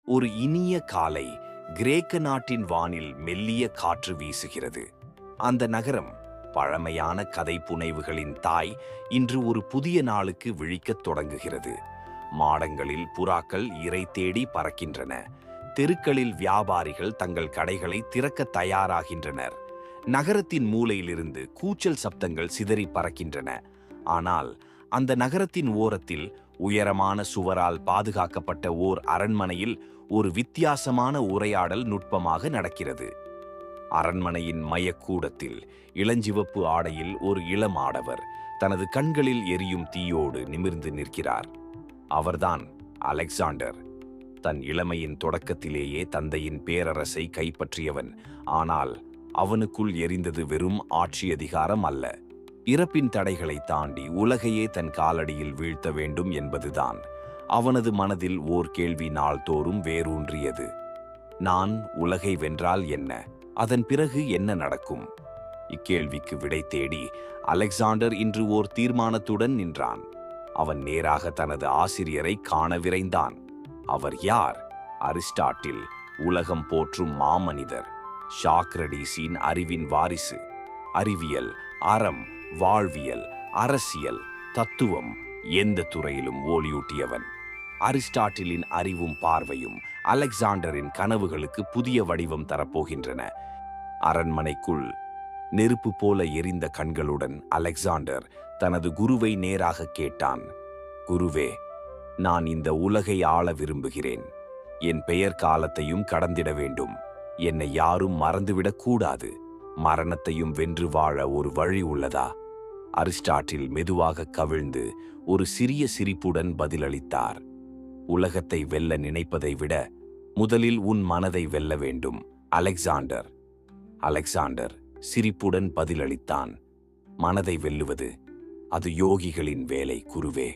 ஒரு இனிய காலை கிரேக்க நாட்டின் வானில் மெல்லிய காற்று வீசுகிறது. அந்த நகரம் பழமையான கதை புனைவுகளின் தாய் இன்று ஒரு புதிய நாளுக்கு விழிக்கத் தொடங்குகிறது. மாடங்களில் புறாக்கள் இரை தேடி பறக்கின்றன. தெருக்களில் வியாபாரிகள் தங்கள் கடைகளை திறக்க தயாராகின்றனர். நகரத்தின் மூலையிலிருந்து கூச்சல் சப்தங்கள் சிதறி பறக்கின்றன. ஆனால் அந்த நகரத்தின் ஓரத்தில் உயரமான சுவரால் பாதுகாக்கப்பட்ட ஓர் அரண்மனையில் ஒரு வித்தியாசமான உரையாடல் நுட்பமாக நடக்கிறது. அரண்மனையின் மையக்கூடத்தில் இளஞ்சிவப்பு ஆடையில் ஒரு இளம் ஆடவர் தனது கண்களில் எரியும் தீயோடு நிமிர்ந்து நிற்கிறார். அவர்தான் அலெக்சாண்டர். தன் இளமையின் தொடக்கத்திலேயே தந்தையின் பேரரசை கைப்பற்றியவன். ஆனால் அவனுக்குள் எரிந்தது வெறும் ஆட்சி அதிகாரம் அல்ல, இறப்பின் தடைகளை தாண்டி உலகையே தன் காலடியில் வீழ்த்த வேண்டும் என்பதுதான். அவனது மனதில் ஓர் கேள்வி நாள்தோறும் வேரூன்றியது. நான் உலகை வென்றால் என்ன? அதன் பிறகு என்ன நடக்கும்? இக்கேள்விக்கு விடை தேடி அலெக்சாண்டர் இன்று ஓர் தீர்மானத்துடன் நின்றான். அவன் நேராக தனது ஆசிரியரை காண விரைந்தான். அவர் யார்? அரிஸ்டாட்டில், உலகம் போற்றும் மாமனிதர். சாக்ரடீஸின் அறிவின் வாரிசு. அறிவியல், அறம், வாழ்வியல், அரசியல், தத்துவம் எந்த துறையிலும் ஒளியூட்டியவன். அரிஸ்டாட்டிலின் அறிவும் பார்வையும் அலெக்சாண்டரின் கனவுகளுக்கு புதிய வடிவம் தரப்போகின்றன. அரண்மனைக்குள் நெருப்பு போல எரிந்த கண்களுடன் அலெக்சாண்டர் தனது குருவை நேராக கேட்டான். குருவே, நான் இந்த உலகை ஆள விரும்புகிறேன். என் பெயர் காலத்தையும் கடந்திட வேண்டும். என்னை யாரும் மறந்துவிடக் கூடாது. மரணத்தையும் வென்று வாழ ஒரு வழி உள்ளதா? அரிஸ்டாட்டில் மெதுவாக கவிழ்ந்து ஒரு சிறிய சிரிப்புடன் பதிலளித்தார். உலகத்தை வெல்ல நினைப்பதை விட முதலில் உன் மனதை வெல்ல வேண்டும், அலெக்சாண்டர். அலெக்சாண்டர் சிரிப்புடன் பதிலளித்தான். மனதை வெல்லுவது அது யோகிகளின் வேலை, குருவே.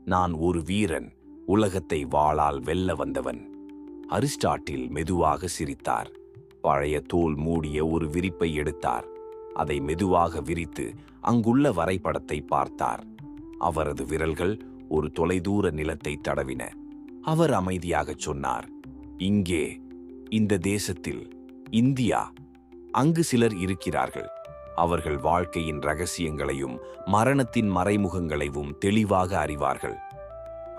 நான் ஒரு வீரன், உலகத்தை வாளால் வெல்ல வந்தவன். அரிஸ்டாட்டில் மெதுவாக சிரித்தார். பழைய தோல் மூடிய ஒரு விரிப்பை எடுத்தார். அதை மெதுவாக விரித்து அங்குள்ள வரைபடத்தை பார்த்தார். அவரது விரல்கள் ஒரு தொலைதூர நிலத்தை தடவின. அவர் அமைதியாகச் சொன்னார், இங்கே, இந்த தேசத்தில், இந்தியா. அங்கு சிலர் இருக்கிறார்கள். அவர்கள் வாழ்க்கையின் ரகசியங்களையும் மரணத்தின் மறைமுகங்களையும் தெளிவாக அறிவார்கள்.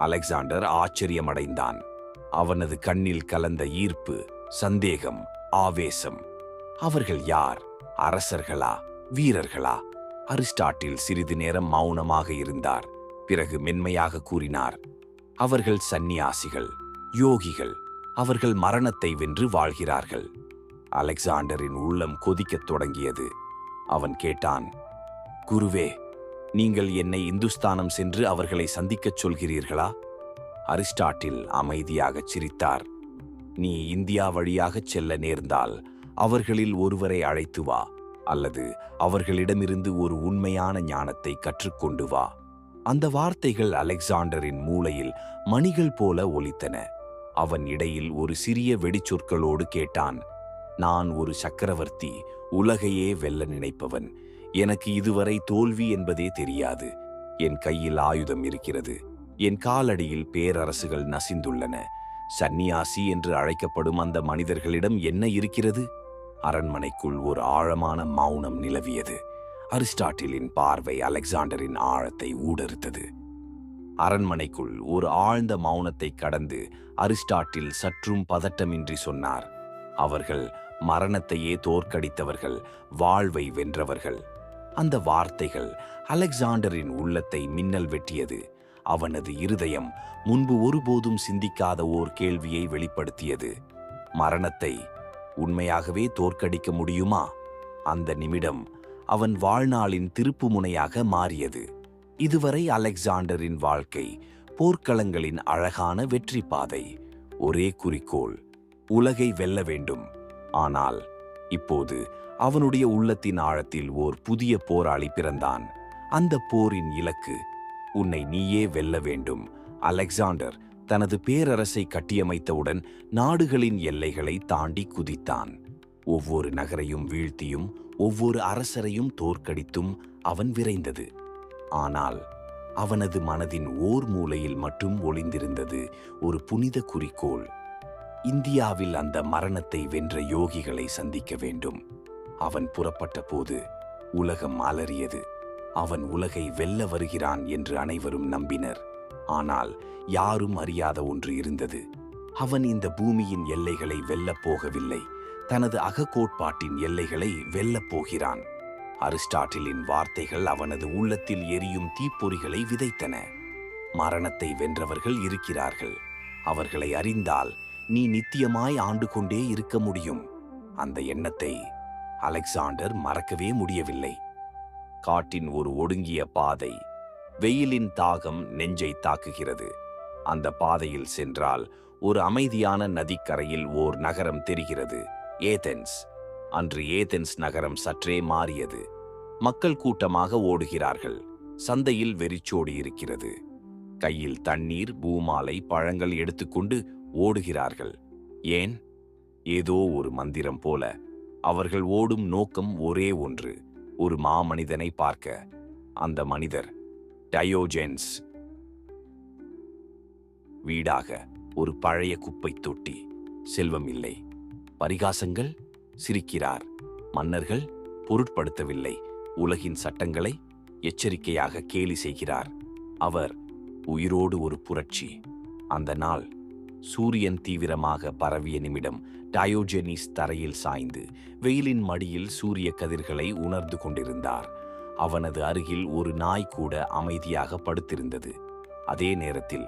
அலெக்சாண்டர் ஆச்சரியமடைந்தான். அவனது கண்ணில் கலந்த ஈர்ப்பு, சந்தேகம், ஆவேசம். அவர்கள் யார்? அரசர்களா? வீரர்களா? அரிஸ்டாட்டில் சிறிது நேரம் மௌனமாக இருந்தார். பிறகு மென்மையாக கூறினார், அவர்கள் சந்நியாசிகள், யோகிகள். அவர்கள் மரணத்தை வென்று வாழ்கிறார்கள். அலெக்சாண்டரின் உள்ளம் கொதிக்கத் தொடங்கியது. அவன் கேட்டான், குருவே, நீங்கள் என்னை இந்துஸ்தானம் சென்று அவர்களை சந்திக்கச் சொல்கிறீர்களா? அரிஸ்டாட்டில் அமைதியாகச் சிரித்தார். நீ இந்தியா வழியாகச் செல்ல நேர்ந்தால் அவர்களில் ஒருவரை அழைத்து வா, அல்லது அவர்களிடமிருந்து ஒரு உண்மையான ஞானத்தை கற்றுக்கொண்டு வா. அந்த வார்த்தைகள் அலெக்சாண்டரின் மூளையில் மணிகள் போல ஒலித்தன. அவன் இடையில் ஒரு சிறிய வெடிச்சொற்களோடு கேட்டான், நான் ஒரு சக்கரவர்த்தி, உலகையே வெல்ல நினைப்பவன். எனக்கு இதுவரை தோல்வி என்பதே தெரியாது. என் கையில் ஆயுதம் இருக்கிறது. என் காலடியில் பேரரசுகள் நசிந்துள்ளன. சந்நியாசி என்று அழைக்கப்படும் அந்த மனிதர்களிடம் என்ன இருக்கிறது? அரண்மனைக்குள் ஒரு ஆழமான மௌனம் நிலவியது. அரிஸ்டாட்டிலின் பார்வை அலெக்சாண்டரின் ஆழத்தை ஊடறுத்தது. அரண்மனைக்குள் ஒரு ஆழ்ந்த மௌனத்தை கடந்து அரிஸ்டாட்டில் சற்றும் பதட்டமின்றி சொன்னார், அவர்கள் மரணத்தையே தோற்கடித்தவர்கள், வாழ்வை வென்றவர்கள். அந்த வார்த்தைகள் அலெக்சாண்டரின் உள்ளத்தை மின்னல் வெட்டியது. அவனது இருதயம் முன்பு ஒருபோதும் சிந்திக்காத ஓர் கேள்வியை வெளிப்படுத்தியது. மரணத்தை உண்மையாகவே தோற்கடிக்க முடியுமா? அந்த நிமிடம் அவன் வாழ்நாளின் திருப்புமுனையாக மாறியது. இதுவரை அலெக்சாண்டரின் வாழ்க்கை போர்க்களங்களின் அழகான வெற்றி பாதை. ஒரே குறிக்கோள், உலகை வெல்ல வேண்டும். ஆனால் இப்போது அவனுடைய உள்ளத்தின் ஆழத்தில் ஓர் புதிய போராளி பிறந்தான். அந்த போரின் இலக்கு, உன்னை நீயே வெல்ல வேண்டும். அலெக்சாண்டர் தனது பேரரசை கட்டியமைத்தவுடன் நாடுகளின் எல்லைகளை தாண்டி குதித்தான். ஒவ்வொரு நகரையும் வீழ்த்தியும் ஒவ்வொரு அரசரையும் தோற்கடித்தும் அவன் விரைந்தது. ஆனால் அவனது மனதின் ஓர் மூலையில் மட்டும் ஒளிந்திருந்தது ஒரு புனித குறிக்கோள். இந்தியாவில் அந்த மரணத்தை வென்ற யோகிகளை சந்திக்க வேண்டும். அவன் புறப்பட்ட போது உலகம் அலறியது. அவன் உலகை வெல்ல வருகிறான் என்று அனைவரும் நம்பினர். ஆனால் யாரும் அறியாத ஒன்று இருந்தது. அவன் இந்த பூமியின் எல்லைகளை வெல்லப் போகவில்லை, தனது அகக்கோட்பாட்டின் எல்லைகளை வெல்லப் போகிறான். அரிஸ்டாட்டிலின் வார்த்தைகள் அவனது உள்ளத்தில் எரியும் தீப்பொறிகளை விதைத்தன. மரணத்தை வென்றவர்கள் இருக்கிறார்கள். அவர்களை அறிந்தால் நீ நித்தியமாய் ஆண்டு கொண்டே இருக்க முடியும். அந்த எண்ணத்தை அலெக்சாண்டர் மறக்கவே முடியவில்லை. காட்டின் ஒரு ஒடுங்கிய பாதை. வெயிலின் தாகம் நெஞ்சை தாக்குகிறது. அந்த பாதையில் சென்றால் ஒரு அமைதியான நதிக்கரையில் ஓர் நகரம் தெரிகிறது, ஏதென்ஸ். அன்று ஏதென்ஸ் நகரம் சற்றே மாறியது. மக்கள் கூட்டமாக ஓடுகிறார்கள். சந்தையில் வெறிச்சோடி இருக்கிறது. கையில் தண்ணீர், பூமாலை, பழங்கள் எடுத்துக்கொண்டு ஓடுகிறார்கள். ஏன்? ஏதோ ஒரு மந்திரம் போல. அவர்கள் ஓடும் நோக்கம் ஒரே ஒன்று, ஒரு மாமனிதனை பார்க்க. அந்த மனிதர் டயோஜென்ஸ். வீடாக ஒரு பழைய குப்பை தொட்டி. செல்வம் இல்லை. பரிகாசங்கள்? சிரிக்கிறார். மன்னர்கள்? பொருட்படுத்தவில்லை. உலகின் சட்டங்களை எச்சரிக்கையாக கேலி செய்கிறார். அவர் உயிரோடு ஒரு புரட்சி. அந்த நாள் சூரியன் தீவிரமாக பரவிய நிமிடம். டயோஜெனிஸ் தரையில் சாய்ந்து வெயிலின் மடியில் சூரிய கதிர்களை உணர்ந்து கொண்டிருந்தார். அவனது அருகில் ஒரு நாய் கூட அமைதியாக படுத்திருந்தது. அதே நேரத்தில்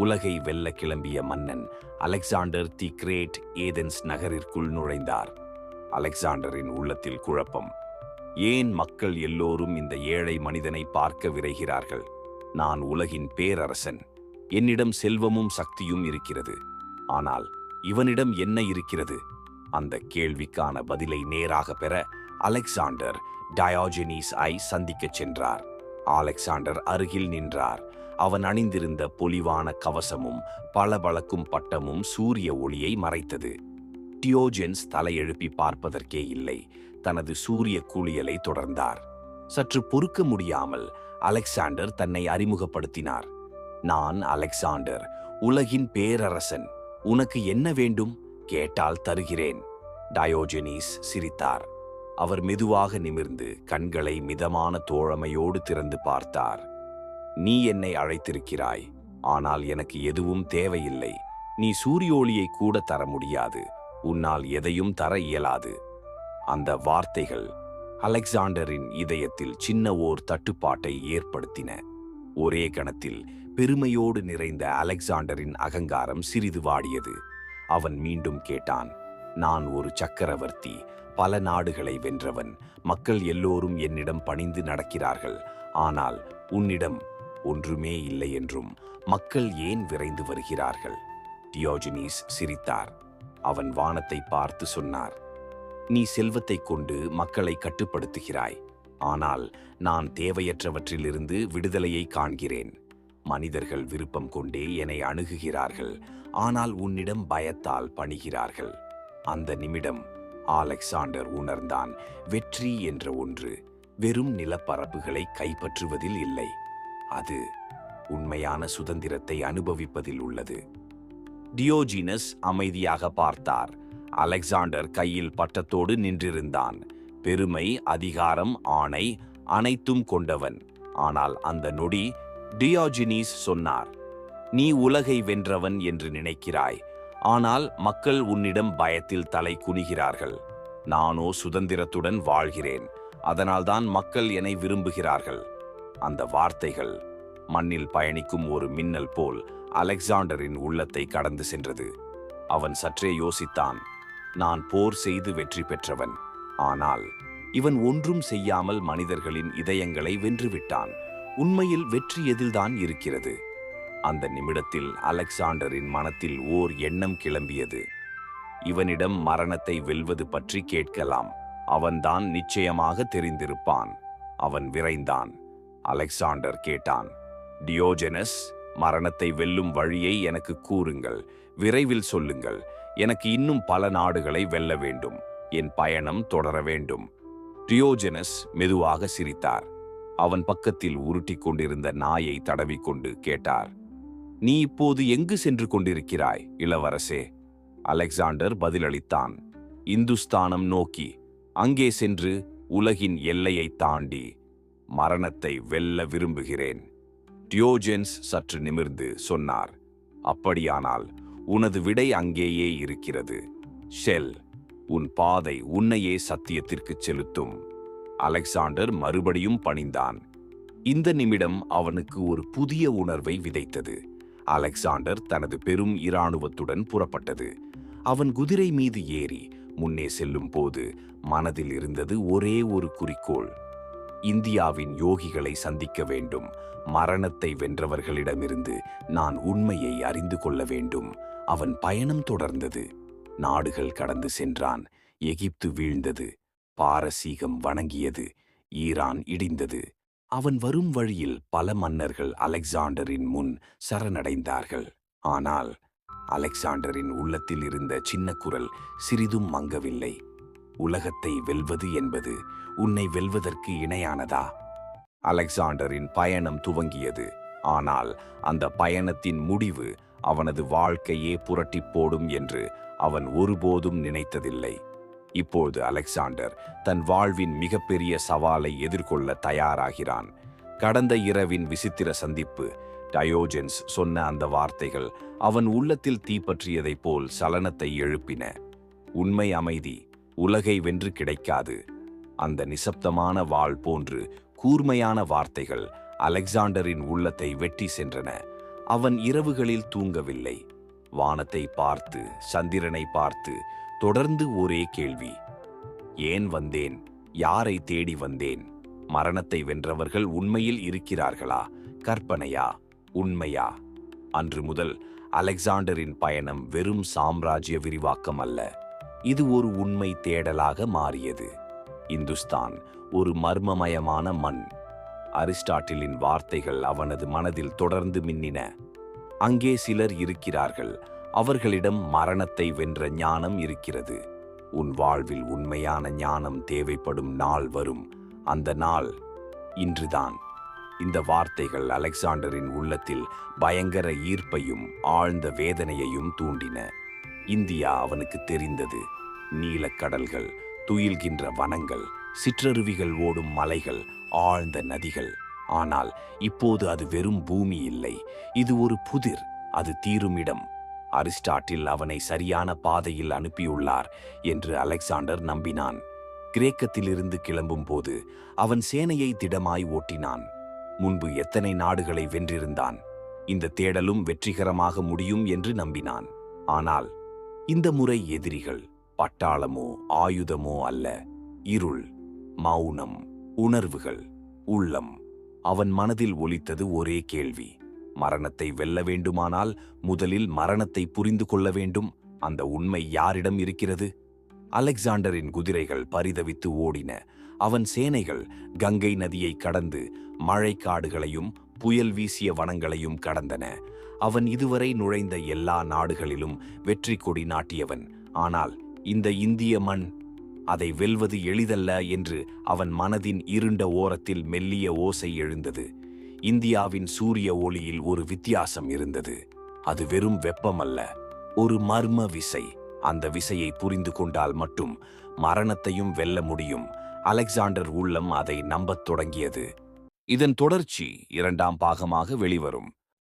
உலகை வெல்ல கிளம்பிய மன்னன் அலெக்சாண்டர் தி கிரேட் ஏதென்ஸ் நகரிற்குள் நுழைந்தார். அலெக்சாண்டரின் உள்ளத்தில் குழப்பம். ஏன் மக்கள் எல்லோரும் இந்த ஏழை மனிதனை பார்க்க விரைகிறார்கள்? நான் உலகின் பேரரசன். என்னிடம் செல்வமும் சக்தியும் இருக்கிறது. ஆனால் இவனிடம் என்ன இருக்கிறது? அந்த கேள்விக்கான பதிலை நேராக பெற அலெக்சாண்டர் டயோஜெனிஸ் ஐ சந்திக்கச் சென்றார். அலெக்சாண்டர் அருகில் நின்றார். அவன் அணிந்திருந்த பொலிவான கவசமும் பளபளக்கும் பட்டமும் சூரிய ஒளியை மறைத்தது. டியோஜென்ஸ் தலையெழுப்பி பார்ப்பதற்கே இல்லை. தனது சூரிய குளியலை தொடர்ந்தார். சற்று பொறுக்க முடியாமல் அலெக்சாண்டர் தன்னை அறிமுகப்படுத்தினார். நான் அலெக்சாண்டர், உலகின் பேரரசன். உனக்கு என்ன வேண்டும்? கேட்டால் தருகிறேன். டயோஜெனிஸ் சிரித்தார். அவர் மெதுவாக நிமிர்ந்து கண்களை மிதமான தோழமையோடு திறந்து பார்த்தார். நீ என்னை அழைத்திருக்கிறாய், ஆனால் எனக்கு எதுவும் தேவையில்லை. நீ சூரிய ஒளியை கூட தர முடியாது. உன்னால் எதையும் தர இயலாது. அந்த வார்த்தைகள் அலெக்சாண்டரின் இதயத்தில் சின்ன ஓர் தட்டுப்பாட்டை ஏற்படுத்தின. ஒரே கணத்தில் பெருமையோடு நிறைந்த அலெக்சாண்டரின் அகங்காரம் சிறிது வாடியது. அவன் மீண்டும் கேட்டான், நான் ஒரு சக்கரவர்த்தி, பல நாடுகளை வென்றவன். மக்கள் எல்லோரும் என்னிடம் பணிந்து நடக்கிறார்கள். ஆனால் உன்னிடம் ஒன்றுமே இல்லை என்றும் மக்கள் ஏன் விரைந்து வருகிறார்கள்? டியோஜெனிஸ் சிரித்தார். அவன் வானத்தை பார்த்து சொன்னார், நீ செல்வத்தை கொண்டு மக்களை கட்டுப்படுத்துகிறாய். ஆனால் நான் தேவையற்றவற்றிலிருந்து விடுதலையை காண்கிறேன். மனிதர்கள் விருப்பம் கொண்டே என்னை அணுகுகிறார்கள். ஆனால் உன்னிடம் பயத்தால் பணிகிறார்கள். அந்த நிமிடம் அலெக்சாண்டர் உணர்ந்தான், வெற்றி என்ற ஒன்று வெறும் நிலப்பரப்புகளை கைப்பற்றுவதில் இல்லை. அது உண்மையான சுதந்திரத்தை அனுபவிப்பதில் உள்ளது. டியோஜீனஸ் அமைதியாக பார்த்தார். அலெக்சாண்டர் கையில் பட்டத்தோடு நின்றிருந்தான். பெருமை, அதிகாரம், ஆணை அனைத்தும் கொண்டவன். ஆனால் அந்த நொடி டியோஜெனிஸ் சொன்னார், நீ உலகை வென்றவன் என்று நினைக்கிறாய். ஆனால் மக்கள் உன்னிடம் பயத்தில் தலை குனிகிறார்கள். நானோ சுதந்திரத்துடன் வாழ்கிறேன். அதனால்தான் மக்கள் என்னை விரும்புகிறார்கள். அந்த வார்த்தைகள் மண்ணில் பயணிக்கும் ஒரு மின்னல் போல் அலெக்சாண்டரின் உள்ளத்தை கடந்து சென்றது. அவன் சற்றே யோசித்தான். நான் போர் செய்து வெற்றி பெற்றவன். ஆனால் இவன் ஒன்றும் செய்யாமல் மனிதர்களின் இதயங்களை வென்றுவிட்டான். உண்மையில் வெற்றி எதில்தான் இருக்கிறது? அந்த நிமிடத்தில் அலெக்சாண்டரின் மனத்தில் ஓர் எண்ணம் கிளம்பியது. இவனிடம் மரணத்தை வெல்வது பற்றி கேட்கலாம். அவன்தான் நிச்சயமாக தெரிந்திருப்பான். அவன் விரைந்தான். அலெக்சாண்டர் கேட்டான், டியோஜெனஸ், மரணத்தை வெல்லும் வழியை எனக்கு கூறுங்கள். விரைவில் சொல்லுங்கள். எனக்கு இன்னும் பல நாடுகளை வெல்ல வேண்டும். என் பயணம் தொடர வேண்டும். டியோஜெனஸ் மெதுவாக சிரித்தார். அவன் பக்கத்தில் உருட்டிக் கொண்டிருந்த நாயை தடவிக்கொண்டு கேட்டார், நீ இப்போது எங்கு சென்று கொண்டிருக்கிறாய், இளவரசே? அலெக்சாண்டர் பதிலளித்தான். இந்துஸ்தானம் நோக்கி, அங்கே சென்று உலகின் எல்லையை தாண்டி மரணத்தை வெல்ல விரும்புகிறேன். டியோஜென்ஸ் சற்று நிமிர்ந்து சொன்னார். அப்படியானால் உனது விடை அங்கேயே இருக்கிறது. ஷெல், உன் பாதை உன்னையே சத்தியத்திற்குச் செலுத்தும். அலெக்சாண்டர் மறுபடியும் பணிந்தான். இந்த நிமிடம் அவனுக்கு ஒரு புதிய உணர்வை விதைத்தது. அலெக்சாண்டர் தனது பெரும் இராணுவத்துடன் புறப்பட்டது. அவன் குதிரை மீது ஏறி முன்னே செல்லும் போது மனதில் இருந்தது ஒரே ஒரு குறிக்கோள்: இந்தியாவின் யோகிகளை சந்திக்க வேண்டும். மரணத்தை வென்றவர்களிடமிருந்து நான் உண்மையை அறிந்து கொள்ள வேண்டும். அவன் பயணம் தொடர்ந்தது. நாடுகள் கடந்து சென்றான். எகிப்து வீழ்ந்தது, பாரசீகம் வணங்கியது, ஈரான் இடிந்தது. அவன் வரும் வழியில் பல மன்னர்கள் அலெக்சாண்டரின் முன் சரணடைந்தார்கள். ஆனால் அலெக்சாண்டரின் உள்ளத்தில் இருந்த சின்ன குரல் சிறிதும் மங்கவில்லை. உலகத்தை வெல்வது என்பது உன்னை வெல்வதற்கு இணையானதா? அலெக்சாண்டரின் பயணம் துவங்கியது. ஆனால் அந்த பயணத்தின் முடிவு அவனது வாழ்க்கையே புரட்டி போடும் என்று அவன் ஒருபோதும் நினைத்ததில்லை. இப்போது அலெக்சாண்டர் தன் வாழ்வின் மிகப்பெரிய சவாலை எதிர்கொள்ள தயாராகிறான். கடந்த இரவின் விசித்திர சந்திப்பு, டயோஜென்ஸ் சொன்ன அந்த வார்த்தைகள் அவன் உள்ளத்தில் தீப்பற்றியதைப் போல் சலனத்தை எழுப்பின. உண்மை அமைதி உலகை வென்று கிடைக்காது. அந்த நிசப்தமான வாள் போன்று கூர்மையான வார்த்தைகள் அலெக்சாண்டரின் உள்ளத்தை வெட்டி சென்றன. அவன் இரவுகளில் தூங்கவில்லை. வானத்தை பார்த்து, சந்திரனை பார்த்து தொடர்ந்து ஒரே கேள்வி: ஏன் வந்தேன்? யாரை தேடி வந்தேன்? மரணத்தை வென்றவர்கள் உண்மையில் இருக்கிறார்களா? கற்பனையா? உண்மையா? அன்று முதல் அலெக்சாண்டரின் பயணம் வெறும் சாம்ராஜ்ய விரிவாக்கம் அல்ல, இது ஒரு உண்மை தேடலாக மாறியது. இந்துஸ்தான் ஒரு மர்மமயமான மண். அரிஸ்டாட்டிலின் வார்த்தைகள் அவனது மனதில் தொடர்ந்து மின்னின. அங்கே சிலர் இருக்கிறார்கள், அவர்களிடம் மரணத்தை வென்ற ஞானம் இருக்கிறது. உன் வாழ்வில் உண்மையான ஞானம் தேவைப்படும் நாள் வரும். அந்த நாள் இன்றுதான். இந்த வார்த்தைகள் அலெக்சாண்டரின் உள்ளத்தில் பயங்கர ஈர்ப்பையும் ஆழ்ந்த வேதனையையும் தூண்டின. இந்தியா அவனுக்கு தெரிந்தது. நீலக்கடல்கள், துயில்கின்ற வனங்கள், சிற்றருவிகள் ஓடும் மலைகள், ஆழ்ந்த நதிகள். ஆனால் இப்போது அது வெறும் பூமி இல்லை, இது ஒரு புதிர். அது தீரும் இடம். அரிஸ்டாட்டில் அவனை சரியான பாதையில் அனுப்பியுள்ளார் என்று அலெக்சாண்டர் நம்பினான். கிரேக்கத்திலிருந்து கிளம்பும் போது அவன் சேனையை திடமாய் ஓட்டினான். முன்பு எத்தனை நாடுகளை வென்றிருந்தான். இந்த தேடலும் வெற்றிகரமாக முடியும் என்று நம்பினான். ஆனால் இந்த முறை எதிரிகள் பட்டாளமோ ஆயுதமோ அல்ல, இருள், மௌனம், உணர்வுகள், உள்ளம். அவன் மனதில் ஒலித்தது ஒரே கேள்வி: மரணத்தை வெல்ல வேண்டுமானால் முதலில் மரணத்தை புரிந்து கொள்ள வேண்டும். அந்த உண்மை யாரிடம் இருக்கிறது? அலெக்சாண்டரின் குதிரைகள் பரிதவித்து ஓடின. அவன் சேனைகள் கங்கை நதியை கடந்து மழைக்காடுகளையும் புயல் வீசிய வனங்களையும் கடந்தன. அவன் இதுவரை நுழைந்த எல்லா நாடுகளிலும் வெற்றி கொடி நாட்டியவன். ஆனால் இந்த இந்திய மண், அதை வெல்வது எளிதல்ல என்று அவன் மனதின் இருண்ட ஓரத்தில் மெல்லிய ஓசை எழுந்தது. இந்தியாவின் சூரிய ஒளியில் ஒரு வித்தியாசம் இருந்தது. அது வெறும் வெப்பமல்ல, ஒரு மர்ம விசை. அந்த விசையை புரிந்து கொண்டால் மட்டும் மரணத்தையும் வெல்ல முடியும். அலெக்சாண்டர் உள்ளம் அதை நம்பத் தொடங்கியது. இதன் தொடர்ச்சி 2ஆம் பாகமாக வெளிவரும்.